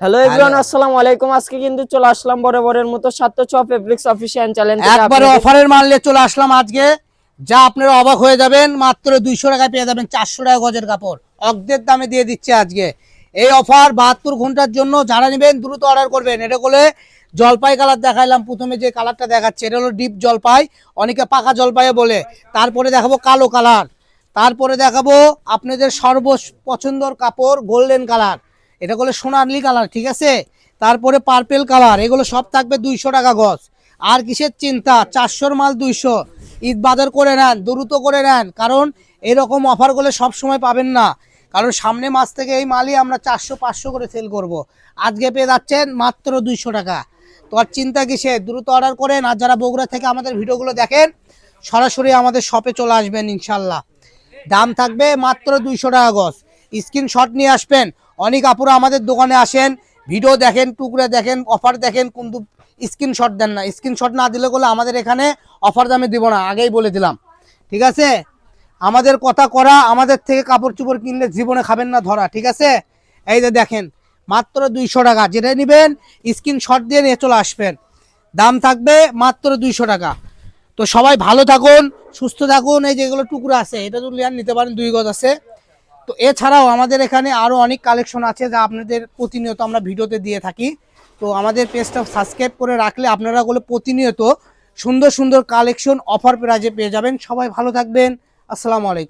Hello everyone, আসসালামু আলাইকুম। আজকে কিন্তু চলে আসলাম বরাবরের মতো সাতশো ফেব্রিক্স অফিশিয়াল চ্যালেঞ্জ থেকে একবারে অফারের মাল নিয়ে চলে আসলাম আজকে, যা আপনারা অবাক হয়ে যাবেন। মাত্র 200 টাকায় পেয়ে যাবেন 400 টাকা গজের কাপড়, অর্ধেক দামে দিয়ে দিচ্ছে আজকে। এই অফার 72 ঘন্টার জন্য, যারা নেবেন দ্রুত অর্ডার করবেন। এটা বলে জলপাই কালার দেখাইলাম, প্রথমে যে কালারটা দেখাচ্ছে এটা হলো ডিপ জলপাই, অনেকে পাকা জলপাইও বলে। তারপরে দেখাবো কালো কালার, তারপরে দেখাবো আপনাদের সর্ব পছন্দর কাপড় গোল্ডেন কালার, এটা বলে সোনালি কালার, ঠিক আছে। তারপরে পার্পেল কালার, এগুলো সব থাকবে 200 টাকা গজ। আর কিসের চিন্তা, 400 মাল 200। ঈদ বাজার করে নেন, দ্রুত করে নেন, কারণ এরকম অফারগুলো সব সময় পাবেন না। কারণ সামনে মাস থেকে এই মালই আমরা 400-500 করে সেল করব। আজকে পেয়ে যাচ্ছেন মাত্র 200 টাকা। তো আর চিন্তা কিসে, দ্রুত অর্ডার করেন। আর যারা বগুড়া থেকে আমাদের ভিডিওগুলো দেখেন, সরাসরি আমাদের শপে চলে আসবেন ইনশাল্লাহ। দাম থাকবে মাত্র 200 টাকা গজ। স্ক্রিনশট নিয়ে আসবেন। অনেক আপুরা আমাদের দোকানে আসেন, ভিডিও দেখেন, টুকরে দেখেন, অফার দেখেন, কিন্তু স্ক্রিনশট দেন না। স্ক্রিনশট না দিলে বলে আমাদের এখানে অফার দামে দিব না, আগেই বলে দিলাম, ঠিক আছে। আমাদের কথা করা, আমাদের থেকে কাপড় চোপড় কিনলে জীবনে খাবেন না ধরা, ঠিক আছে। এই যে দেখেন মাত্র 200 টাকা, যেটা নেবেন স্ক্রিনশট দিয়ে নিয়ে চলে আসবেন। দাম থাকবে মাত্র 200 টাকা। তো সবাই ভালো থাকুন, সুস্থ থাকুন। এই যেগুলো টুকরো আছে এটা তো লিয়ার নিতে পারেন, 2 গজ আছে। তো এছাড়াও আমাদের এখানে আরও অনেক কালেকশন আছে, যা আপনাদের প্রতিনিয়ত আমরা ভিডিওতে দিয়ে থাকি। তো আমাদের পেজটা সাবস্ক্রাইব করে রাখলে আপনারা গুলো প্রতিনিয়ত সুন্দর সুন্দর কালেকশন অফার প্রাইজে পেয়ে যাবেন। সবাই ভালো থাকবেন। আসসালামু আলাইকুম।